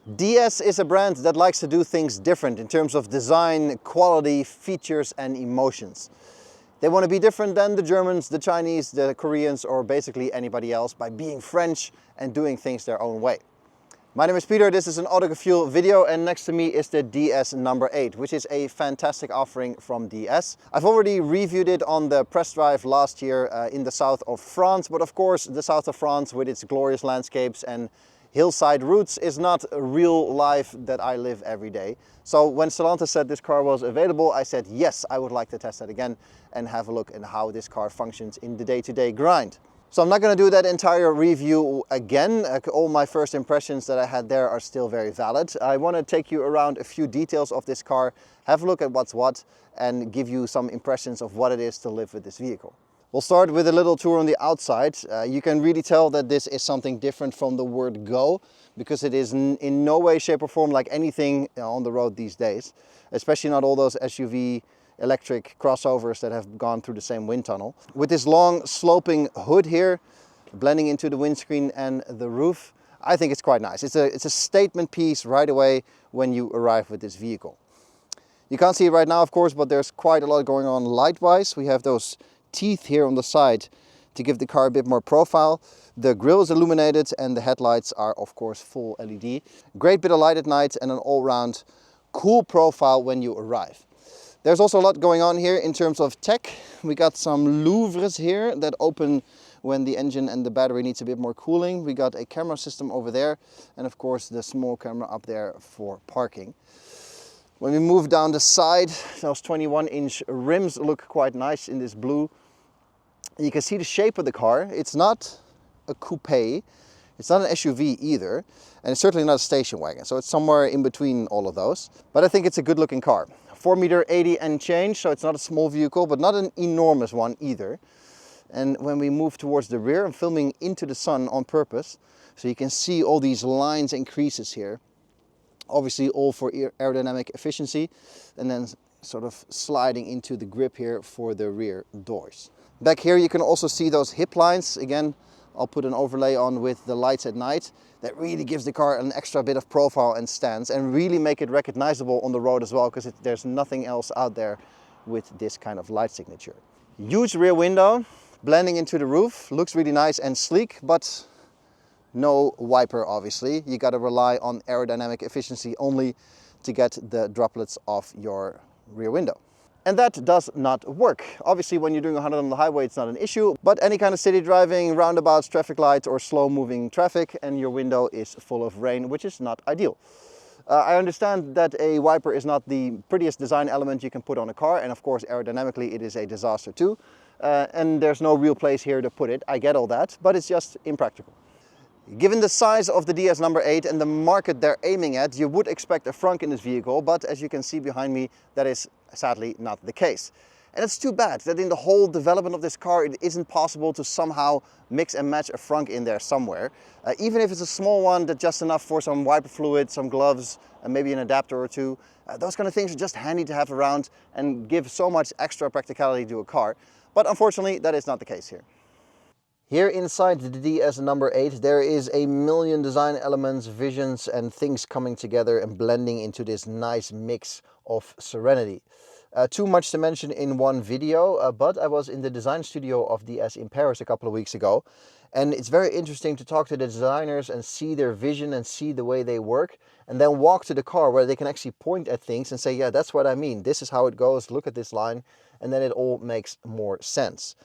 DS is a brand that likes to do things different in terms of design, quality, features and emotions. They want to be different than the Germans, the Chinese, the Koreans or basically anybody else by being French and doing things their own way. My name is Peter, this is an Audi Q6 video and next to me is the DS number 8, which is a fantastic offering from DS. I've already reviewed it on the press drive last year in the south of France, but of course the south of France with its glorious landscapes and hillside routes is not a real life that I live every day. So when Stellantis said this car was available, I said yes, I would like to test that again and have a look at how this car functions in the day-to-day grind. So I'm not going to do that entire review again. All my first impressions that I had there are still very valid. I want to take you around a few details of this car, have a look at what's what, and give you some impressions of what it is to live with this vehicle. We'll start with a little tour on the outside. You can really tell that this is something different from the word go, because it is in no way, shape or form like anything on the road these days, especially not all those SUV electric crossovers that have gone through the same wind tunnel. With this long sloping hood here, blending into the windscreen and the roof, I think it's quite nice. It's a statement piece right away when you arrive with this vehicle. You can't see it right now, of course, but there's quite a lot going on light-wise. We have those teeth here on the side to give the car a bit more profile. The grille is illuminated and the headlights are of course full LED. Great bit of light at night and an all-round cool profile when you arrive. There's also a lot going on here in terms of tech. We got some louvres here that open when the engine and the battery needs a bit more cooling. We got a camera system over there and of course the small camera up there for parking. When we move down the side, those 21-inch rims look quite nice in this blue. You can see the shape of the car. It's not a coupe, it's not an SUV either, and it's certainly not a station wagon, so it's somewhere in between all of those. But I think it's a good looking car. 4.80 m and change, so it's not a small vehicle, but not an enormous one either. And when we move towards the rear, I'm filming into the sun on purpose, so you can see all these lines and creases here. Obviously all for aerodynamic efficiency, and then sort of sliding into the grip here for the rear doors. Back here you can also see those hip lines. Again, I'll put an overlay on with the lights at night. That really gives the car an extra bit of profile and stance and really make it recognizable on the road as well, because there's nothing else out there with this kind of light signature. Huge rear window, blending into the roof. Looks really nice and sleek, but no wiper obviously. You got to rely on aerodynamic efficiency only to get the droplets off your rear window. And that does not work. Obviously when you're doing 100 on the highway it's not an issue, but any kind of city driving, roundabouts, traffic lights or slow moving traffic and your window is full of rain, which is not ideal. I understand that a wiper is not the prettiest design element you can put on a car, and of course aerodynamically it is a disaster too. And there's no real place here to put it. I get all that, but it's just impractical. Given the size of the DS number 8 and the market they're aiming at, you would expect a frunk in this vehicle, but as you can see behind me, that is sadly not the case. And it's too bad that in the whole development of this car, it isn't possible to somehow mix and match a frunk in there somewhere. Even if it's a small one that's just enough for some wiper fluid, some gloves, and maybe an adapter or two. Those kind of things are just handy to have around and give so much extra practicality to a car. But unfortunately, that is not the case here. Here inside the DS number 8, there is a million design elements, visions and things coming together and blending into this nice mix of serenity. Too much to mention in one video, but I was in the design studio of DS in Paris a couple of weeks ago. And it's very interesting to talk to the designers and see their vision and see the way they work. And then walk to the car where they can actually point at things and say, yeah, that's what I mean. This is how it goes. Look at this line. And then it all makes more sense.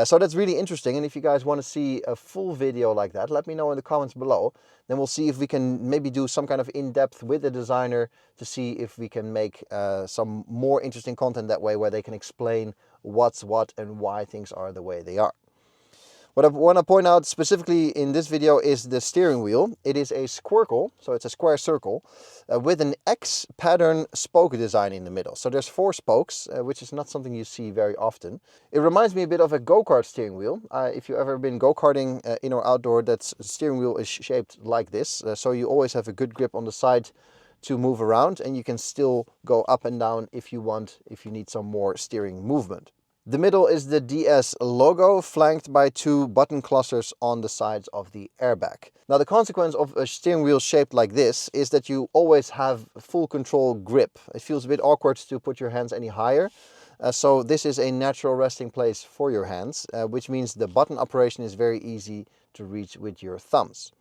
So that's really interesting, and if you guys want to see a full video like that, let me know in the comments below. Then we'll see if we can maybe do some kind of in-depth with the designer to see if we can make some more interesting content that way, where they can explain what's what and why things are the way they are. What I want to point out specifically in this video is the steering wheel. It is a squircle, so it's a square circle, with an X pattern spoke design in the middle. So there's 4 spokes, which is not something you see very often. It reminds me a bit of a go-kart steering wheel. If you've ever been go-karting in or outdoor, that steering wheel is shaped like this. So you always have a good grip on the side to move around, and you can still go up and down if you want, if you need some more steering movement. The middle is the DS logo, flanked by two button clusters on the sides of the airbag. Now, the consequence of a steering wheel shaped like this is that you always have full control grip. It feels a bit awkward to put your hands any higher. So this is a natural resting place for your hands, which means the button operation is very easy to reach with your thumbs.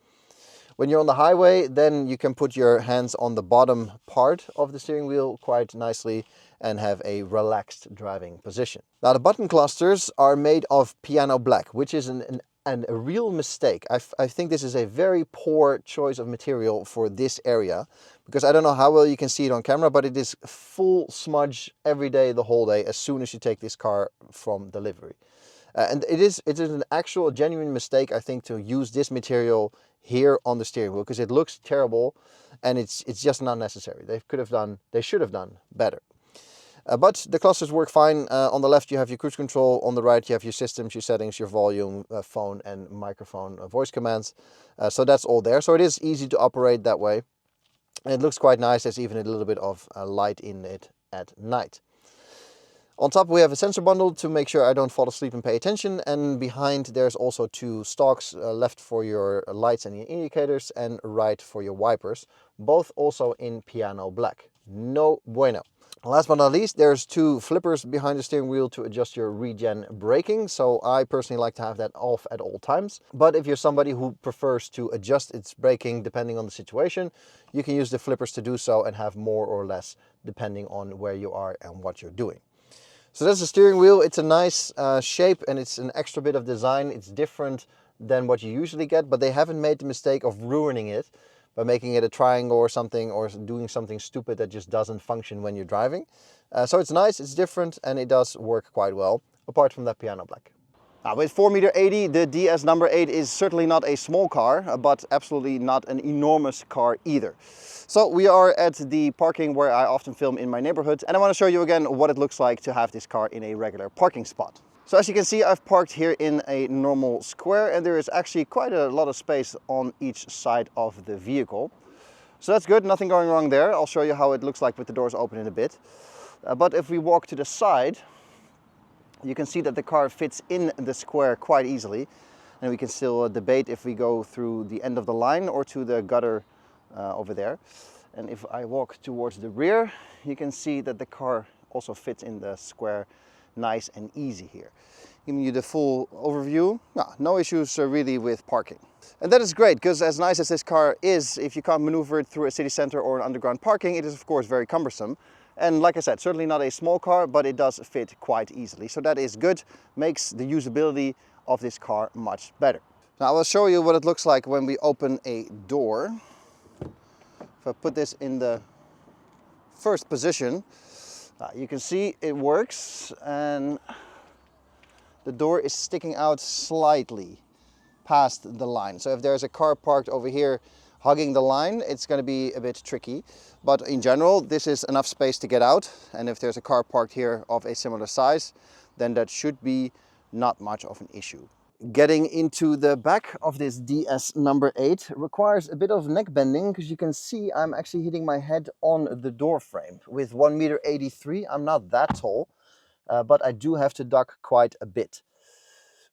When you're on the highway, then you can put your hands on the bottom part of the steering wheel quite nicely and have a relaxed driving position. Now, the button clusters are made of piano black, which is a real mistake. I think this is a very poor choice of material for this area, because I don't know how well you can see it on camera, but it is full smudge every day, the whole day, as soon as you take this car from delivery. And it is an actual genuine mistake, I think, to use this material here on the steering wheel, because it looks terrible and it's just not necessary. They should have done better. But the clusters work fine. On the left you have your cruise control, on the right you have your systems, your settings, your volume, phone and microphone voice commands. So that's all there. So it is easy to operate that way. And it looks quite nice. There's even a little bit of light in it at night. On top we have a sensor bundle to make sure I don't fall asleep and pay attention, and behind there's also two stalks, left for your lights and your indicators and right for your wipers, both also in piano black. No bueno. Last but not least, there's two flippers behind the steering wheel to adjust your regen braking, so I personally like to have that off at all times. But if you're somebody who prefers to adjust its braking depending on the situation, you can use the flippers to do so and have more or less depending on where you are and what you're doing. So that's the steering wheel. It's a nice shape and it's an extra bit of design. It's different than what you usually get, but they haven't made the mistake of ruining it by making it a triangle or something, or doing something stupid that just doesn't function when you're driving. So it's nice, it's different, and it does work quite well, apart from that piano black. Now, with 4.80 m, the DS number 8 is certainly not a small car, but absolutely not an enormous car either. So we are at the parking where I often film in my neighborhood, and I want to show you again what it looks like to have this car in a regular parking spot. So as you can see, I've parked here in a normal square, and there is actually quite a lot of space on each side of the vehicle. So that's good, nothing going wrong there. I'll show you how it looks like with the doors open in a bit. But if we walk to the side, you can see that the car fits in the square quite easily, and we can still debate if we go through the end of the line or to the gutter over there. And if I walk towards the rear, you can see that the car also fits in the square nice and easy here. Giving you the full overview, no issues really with parking. And that is great, because as nice as this car is, if you can't maneuver it through a city center or an underground parking, it is of course very cumbersome. And like I said, certainly not a small car, but it does fit quite easily. So that is good, makes the usability of this car much better. Now I will show you what it looks like when we open a door. If I put this in the first position, you can see it works, and the door is sticking out slightly past the line. So if there's a car parked over here hugging the line, it's going to be a bit tricky. But in general, this is enough space to get out. And if there's a car parked here of a similar size, then that should be not much of an issue. Getting into the back of this DS number 8 requires a bit of neck bending, because you can see I'm actually hitting my head on the door frame. With 1.83 m, I'm not that tall, but I do have to duck quite a bit.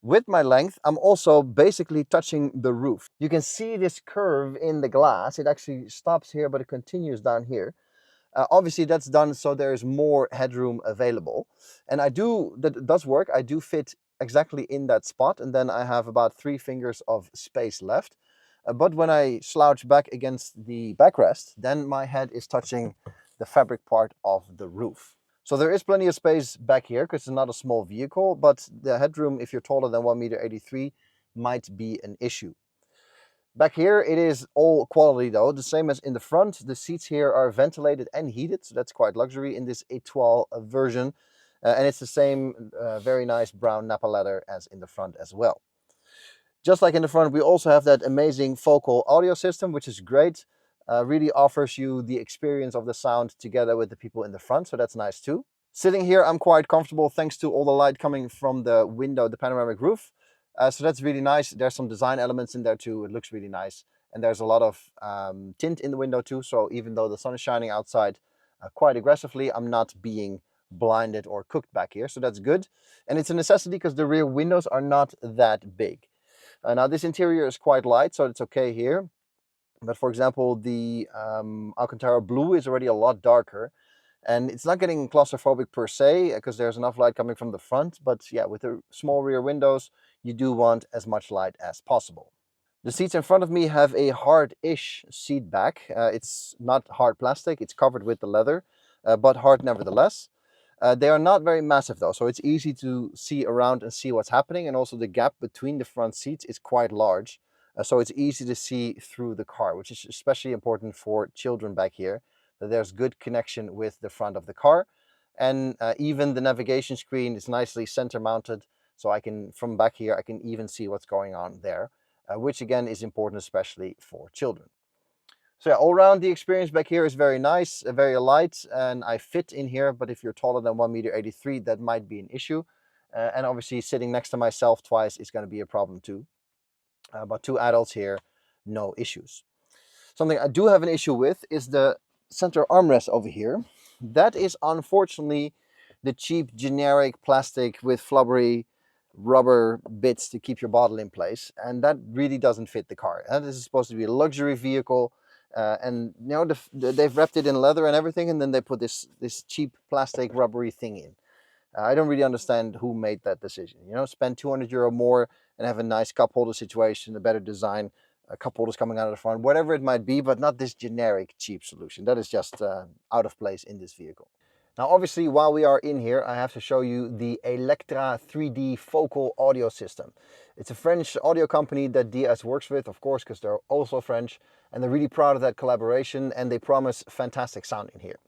With my length, I'm also basically touching the roof. You can see this curve in the glass. It actually stops here, but it continues down here. Obviously that's done so there is more headroom available. And that does work. I do fit exactly in that spot, and then I have about 3 fingers of space left. But when I slouch back against the backrest, then my head is touching the fabric part of the roof. So there is plenty of space back here, because it's not a small vehicle, but the headroom, if you're taller than 1.83 m, might be an issue. Back here, it is all quality though, the same as in the front. The seats here are ventilated and heated, so that's quite luxury in this étoile version. And it's the same very nice brown Napa leather as in the front as well. Just like in the front, we also have that amazing focal audio system, which is great. Really offers you the experience of the sound together with the people in the front, so that's nice too. Sitting here, I'm quite comfortable thanks to all the light coming from the window, the panoramic roof. So that's really nice. There's some design elements in there too. It looks really nice. And there's a lot of tint in the window too. So even though the sun is shining outside quite aggressively, I'm not being blinded or cooked back here, so that's good. And it's a necessity because the rear windows are not that big. Now this interior is quite light, so it's okay here. But for example, the Alcantara blue is already a lot darker. And it's not getting claustrophobic per se, because there's enough light coming from the front. But yeah, with the small rear windows, you do want as much light as possible. The seats in front of me have a hard-ish seat back. It's not hard plastic, it's covered with the leather, but hard nevertheless. They are not very massive though, so it's easy to see around and see what's happening. And also the gap between the front seats is quite large. So it's easy to see through the car, which is especially important for children back here, that there's good connection with the front of the car. And even the navigation screen is nicely center mounted, so I can, from back here, I can even see what's going on there, which again is important, especially for children. So yeah, all around the experience back here is very nice, very light, and I fit in here. But if you're taller than 1.83 m, that might be an issue. And obviously sitting next to myself twice is going to be a problem too. But two adults here, no issues. Something I do have an issue with is the center armrest over here. That is unfortunately the cheap generic plastic with flubbery rubber bits to keep your bottle in place, and that really doesn't fit the car. And this is supposed to be a luxury vehicle, and you know, they've wrapped it in leather and everything, and then they put this cheap plastic rubbery thing in. I don't really understand who made that decision. You know, spend 200 euro more and have a nice cup holder situation, a better design, cup holders coming out of the front, whatever it might be, but not this generic cheap solution. That is just out of place in this vehicle. Now, obviously, while we are in here, I have to show you the Electra 3D focal audio system. It's a French audio company that DS works with, of course, because they're also French, and they're really proud of that collaboration, and they promise fantastic sound in here.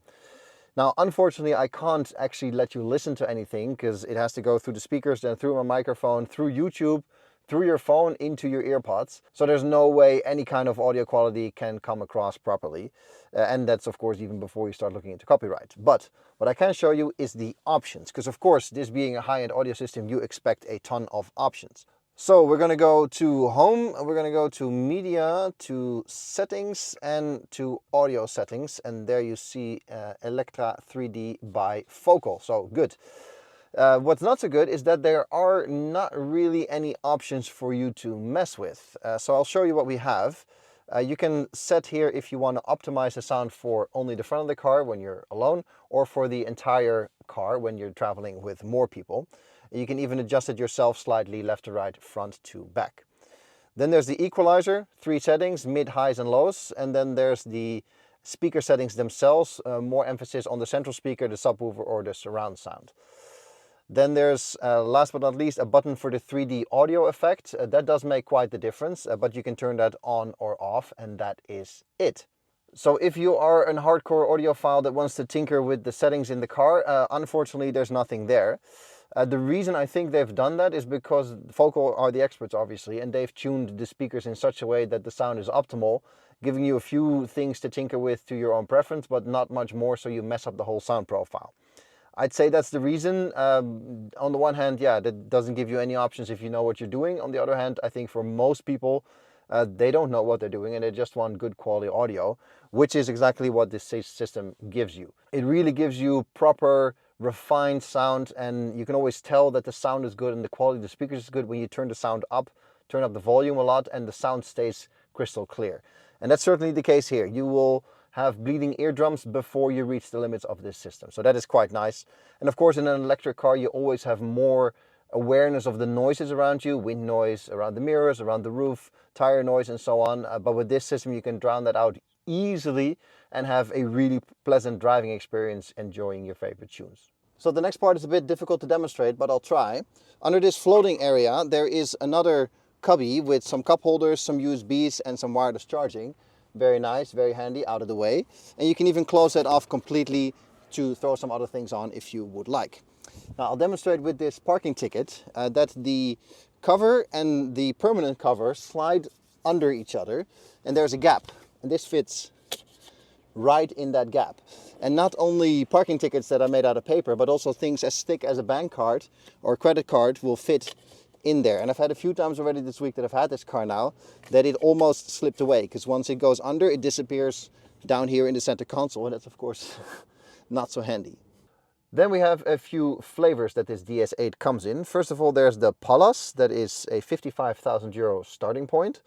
Now, unfortunately, I can't actually let you listen to anything because it has to go through the speakers, then through my microphone, through YouTube, through your phone into your earpods. So there's no way any kind of audio quality can come across properly. And that's of course even before you start looking into copyright. But what I can show you is the options, because of course this being a high-end audio system, you expect a ton of options. So we're going to go to home, we're going to go to media, to settings, and to audio settings. And there you see Electra 3D by Focal. So good. What's not so good is that there are not really any options for you to mess with. So I'll show you what we have. You can set here if you want to optimize the sound for only the front of the car when you're alone, or for the entire car when you're traveling with more people. You can even adjust it yourself slightly, left to right, front to back. Then there's the equalizer, 3 settings, mid, highs and lows. And then there's the speaker settings themselves, more emphasis on the central speaker, the subwoofer or the surround sound. Then there's, last but not least, a button for the 3D audio effect. That does make quite the difference, but you can turn that on or off, and that is it. So if you are a hardcore audiophile that wants to tinker with the settings in the car, unfortunately there's nothing there. The reason I think they've done that is because Focal are the experts, obviously, and they've tuned the speakers in such a way that the sound is optimal, giving you a few things to tinker with to your own preference, but not much more, so you mess up the whole sound profile. I'd say that's the reason. On the one hand, yeah, that doesn't give you any options if you know what you're doing. On the other hand, I think for most people, they don't know what they're doing and they just want good quality audio, which is exactly what this system gives you. It really gives you proper, refined sound, and you can always tell that the sound is good and the quality of the speakers is good when you turn the sound up, turn up the volume a lot, and the sound stays crystal clear. And that's certainly the case here. You will have bleeding eardrums before you reach the limits of this system. So that is quite nice. And of course, in an electric car, you always have more awareness of the noises around you, wind noise around the mirrors, around the roof, tire noise and so on. But with this system, you can drown that out easily and have a really pleasant driving experience enjoying your favorite tunes. So the next part is a bit difficult to demonstrate, but I'll try. Under this floating area, there is another cubby with some cup holders, some USBs and some wireless charging. Very nice, very handy, out of the way. And you can even close that off completely to throw some other things on if you would like. Now I'll demonstrate with this parking ticket that the cover and the permanent cover slide under each other, and there's a gap, and this fits right in that gap. And not only parking tickets that are made out of paper, but also things as thick as a bank card or credit card will fit in there. And I've had a few times already this week that I've had this car now that it almost slipped away, because once it goes under, it disappears down here in the center console, and that's of course not so handy. Then we have a few flavors that this DS8 comes in. First of all, there's the Pallas, that is a 55,000 euro starting point.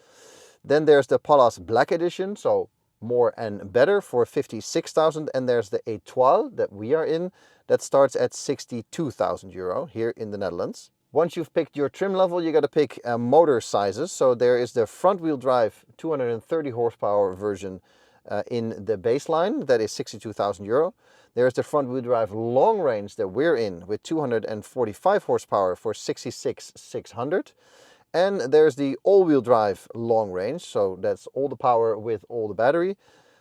Then there's the Pallas Black Edition, so more and better for 56,000. And there's the Étoile that we are in, that starts at 62,000 euro here in the Netherlands. Once you've picked your trim level, you got to pick motor sizes. So there is the front wheel drive 230 horsepower version in the baseline, that is 62,000 euro. There's the front wheel drive long range that we're in with 245 horsepower for 66,600. And there's the all-wheel drive long range, so that's all the power with all the battery.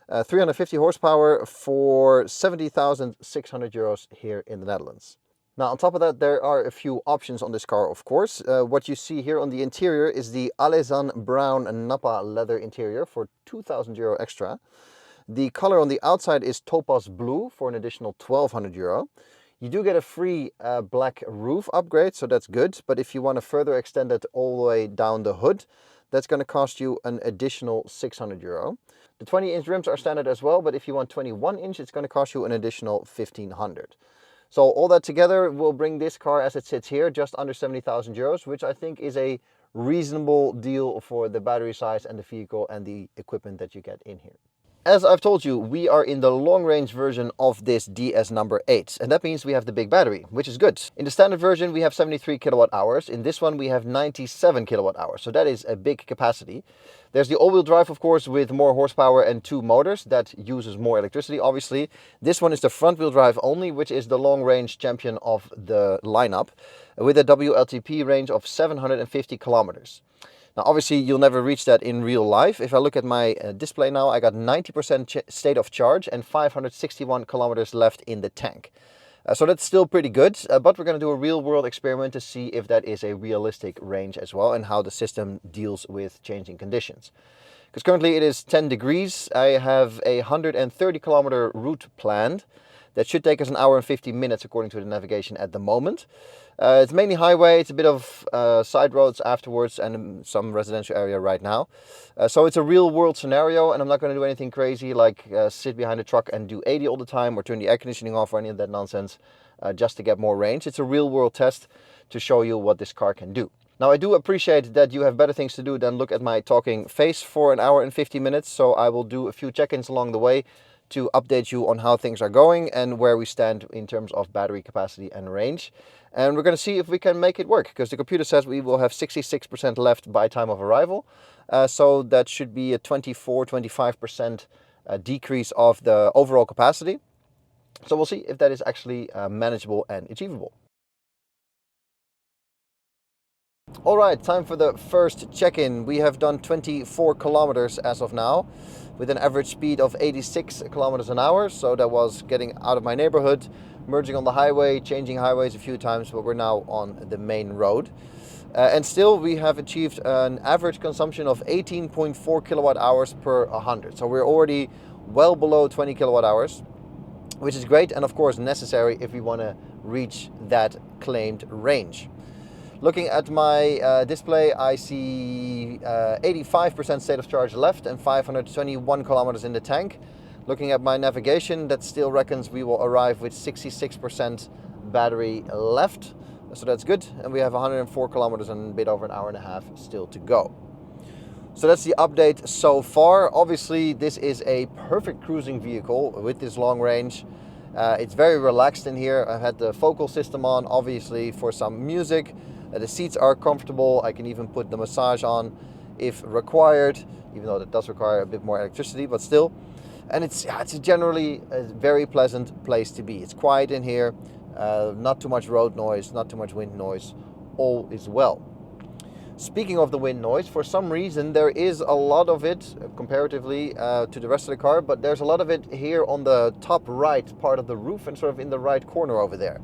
350 horsepower for 70,600 euros here in the Netherlands. Now on top of that, there are a few options on this car, of course. What you see here on the interior is the Alezan brown Nappa leather interior for 2,000 euro extra. The color on the outside is topaz blue for an additional 1,200 euro. You do get a free black roof upgrade, so that's good. But if you want to further extend it all the way down the hood, that's going to cost you an additional 600 euro. The 20-inch rims are standard as well, but if you want 21-inch, it's going to cost you an additional 1,500. So all that together will bring this car, as it sits here, just under 70,000 euros, which I think is a reasonable deal for the battery size and the vehicle and the equipment that you get in here. As I've told you, we are in the long-range version of this DS number 8, and that means we have the big battery, which is good. In the standard version, we have 73 kilowatt hours. In this one, we have 97 kilowatt hours, so that is a big capacity. There's the all-wheel drive, of course, with more horsepower and 2 motors. That uses more electricity, obviously. This one is the front-wheel drive only, which is the long-range champion of the lineup, with a WLTP range of 750 kilometers. Now, obviously, you'll never reach that in real life. If I look at my display now, I got 90% state of charge and 561 kilometers left in the tank. So that's still pretty good, but we're going to do a real-world experiment to see if that is a realistic range as well and how the system deals with changing conditions. Because currently it is 10 degrees. I have a 130 kilometer route planned. That should take us an hour and 50 minutes according to the navigation at the moment. It's mainly highway, it's a bit of side roads afterwards and some residential area right now. So it's a real world scenario, and I'm not going to do anything crazy like sit behind a truck and do 80 all the time or turn the air conditioning off or any of that nonsense just to get more range. It's a real world test to show you what this car can do. Now, I do appreciate that you have better things to do than look at my talking face for an hour and 50 minutes, so I will do a few check-ins along the way to update you on how things are going and where we stand in terms of battery capacity and range. And we're going to see if we can make it work, because the computer says we will have 66% left by time of arrival. So that should be a 24-25% decrease of the overall capacity. So we'll see if that is actually manageable and achievable. All right, time for the first check-in. We have done 24 kilometers as of now, with an average speed of 86 kilometers an hour. So that was getting out of my neighborhood, merging on the highway, changing highways a few times, but we're now on the main road. And still we have achieved an average consumption of 18.4 kilowatt hours per 100. So we're already well below 20 kilowatt hours, which is great and of course necessary if we want to reach that claimed range. Looking at my display, I see 85% state of charge left and 521 kilometers in the tank. Looking at my navigation, that still reckons we will arrive with 66% battery left. So that's good. And we have 104 kilometers and a bit over an hour and a half still to go. So that's the update so far. Obviously, this is a perfect cruising vehicle with this long range. It's very relaxed in here. I've had the focal system on, obviously, for some music. The seats are comfortable. I can even put the massage on if required, even though that does require a bit more electricity, but still. And it's generally a very pleasant place to be. It's quiet in here, not too much road noise, not too much wind noise. All is well. Speaking of the wind noise, for some reason there is a lot of it comparatively to the rest of the car, but there's a lot of it here on the top right part of the roof and sort of in the right corner over there.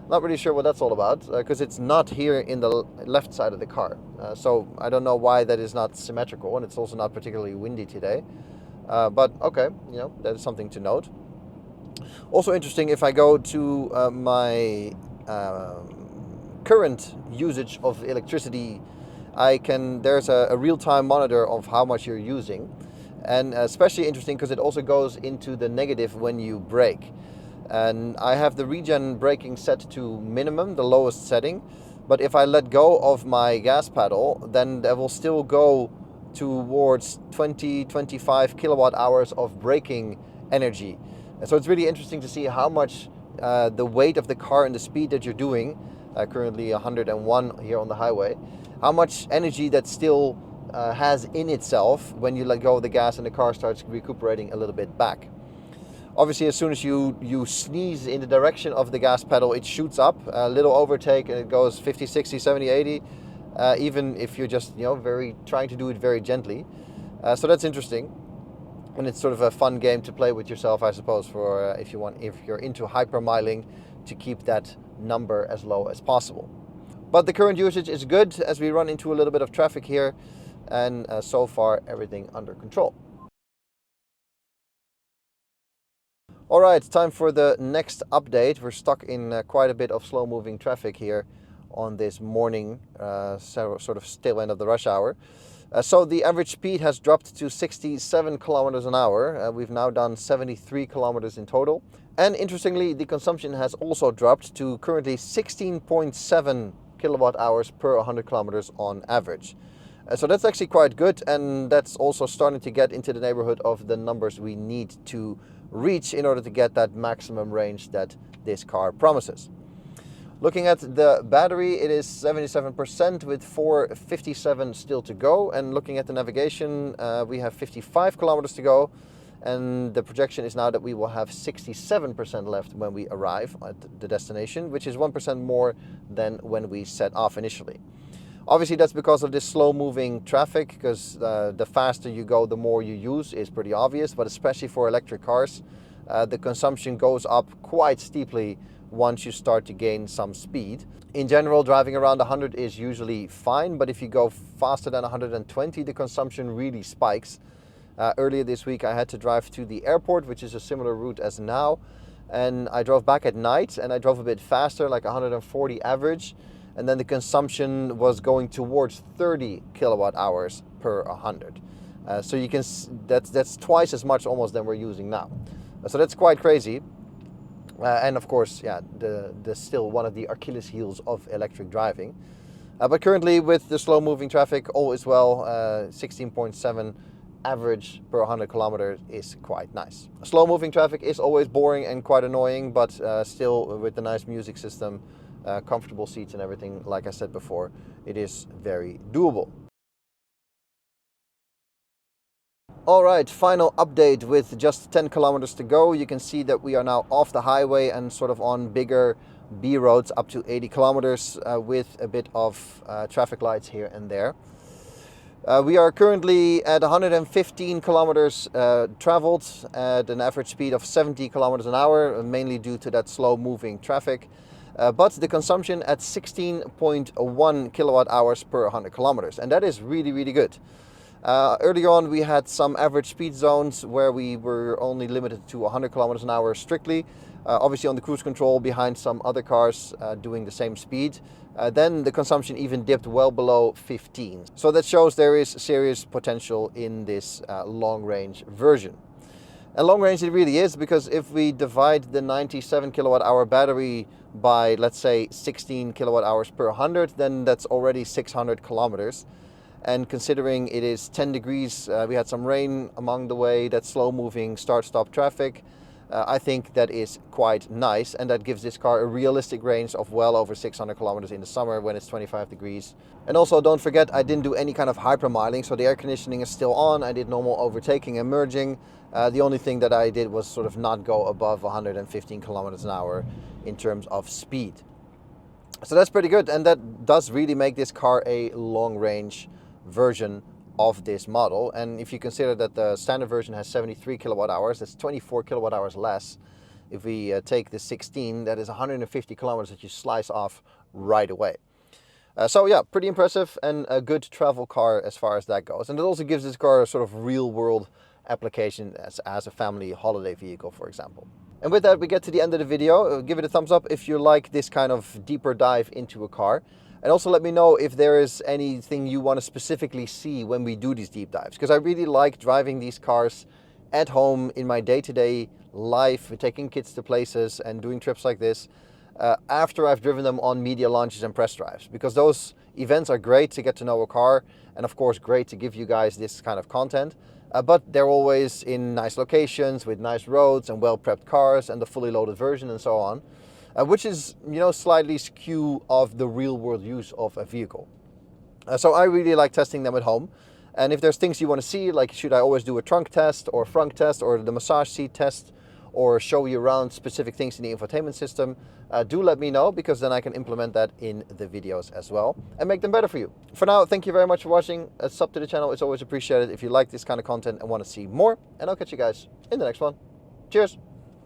Not really sure what that's all about, because it's not here in the left side of the car. So I don't know why that is not symmetrical, and it's also not particularly windy today. But okay, you know, that is something to note. Also interesting, if I go to my current usage of electricity, there's a real-time monitor of how much you're using. And especially interesting because it also goes into the negative when you brake. And I have the regen braking set to minimum, the lowest setting. But if I let go of my gas pedal, then that will still go towards 20-25 kilowatt hours of braking energy. And so it's really interesting to see how much the weight of the car and the speed that you're doing, currently 101 here on the highway, how much energy that still has in itself when you let go of the gas and the car starts recuperating a little bit back. Obviously, as soon as you sneeze in the direction of the gas pedal, it shoots up, a little overtake, and it goes 50, 60, 70, 80, even if you're just trying to do it very gently. So that's interesting. And it's sort of a fun game to play with yourself, I suppose, for if you're into hypermiling, to keep that number as low as possible. But the current usage is good as we run into a little bit of traffic here, and so far everything under control. All right, time for the next update. We're stuck in quite a bit of slow-moving traffic here on this morning, sort of still end of the rush hour. So the average speed has dropped to 67 kilometers an hour. We've now done 73 kilometers in total. And interestingly, the consumption has also dropped to currently 16.7 kilowatt hours per 100 kilometers on average. So that's actually quite good, and that's also starting to get into the neighborhood of the numbers we need to reach in order to get that maximum range that this car promises. Looking at the battery, it is 77% with 457 still to go. And looking at the navigation, we have 55 kilometers to go. And the projection is now that we will have 67% left when we arrive at the destination, which is 1% more than when we set off initially. Obviously, that's because of this slow-moving traffic, because the faster you go, the more you use is pretty obvious. But especially for electric cars, the consumption goes up quite steeply once you start to gain some speed. In general, driving around 100 is usually fine, but if you go faster than 120, the consumption really spikes. Earlier this week, I had to drive to the airport, which is a similar route as now, and I drove back at night, and I drove a bit faster, like 140 average, and then the consumption was going towards 30 kilowatt hours per 100. So you can that's twice as much almost than we're using now. So that's quite crazy. And of course, yeah, the still one of the Achilles heels of electric driving. But currently, with the slow-moving traffic, all is well. 16.7 average per 100 kilometers is quite nice. Slow-moving traffic is always boring and quite annoying, but still, with the nice music system, comfortable seats and everything, like I said before, it is very doable. All right, final update with just 10 kilometers to go. You can see that we are now off the highway and sort of on bigger B roads up to 80 kilometers with a bit of traffic lights here and there. We are currently at 115 kilometers traveled at an average speed of 70 kilometers an hour, mainly due to that slow moving traffic. But the consumption at 16.1 kilowatt hours per 100 kilometers. And that is really, really good. Earlier on, we had some average speed zones where we were only limited to 100 kilometers an hour strictly. Obviously on the cruise control behind some other cars doing the same speed. Then the consumption even dipped well below 15. So that shows there is serious potential in this long-range version. And long range it really is, because if we divide the 97 kilowatt hour battery by, let's say, 16 kilowatt hours per 100, then that's already 600 kilometers. And considering it is 10 degrees, we had some rain along the way, that slow moving start-stop traffic, I think that is quite nice, and that gives this car a realistic range of well over 600 kilometers in the summer when it's 25 degrees. And also don't forget, I didn't do any kind of hypermiling, so the air conditioning is still on. I did normal overtaking and merging. The only thing that I did was sort of not go above 115 kilometers an hour in terms of speed. So that's pretty good, and that does really make this car a long-range version of this model. And if you consider that the standard version has 73 kilowatt hours, that's 24 kilowatt hours less. If we take the 16, that is 150 kilometers that you slice off right away. So yeah, pretty impressive and a good travel car as far as that goes. And it also gives this car a sort of real-world application as a family holiday vehicle, for example. And with that, we get to the end of the video. Give it a thumbs up if you like this kind of deeper dive into a car. And also let me know if there is anything you want to specifically see when we do these deep dives, because I really like driving these cars at home in my day-to-day life, taking kids to places and doing trips like this, after I've driven them on media launches and press drives, because those events are great to get to know a car, and of course great to give you guys this kind of content, but they're always in nice locations with nice roads and well-prepped cars and the fully loaded version and so on, which is, you know, slightly skew of the real-world use of a vehicle. So I really like testing them at home. And if there's things you want to see, like should I always do a trunk test or front test or the massage seat test, or show you around specific things in the infotainment system, do let me know, because then I can implement that in the videos as well and make them better for you. For now, thank you very much for watching. A sub to the channel is always appreciated if you like this kind of content and want to see more, and I'll catch you guys in the next one. Cheers!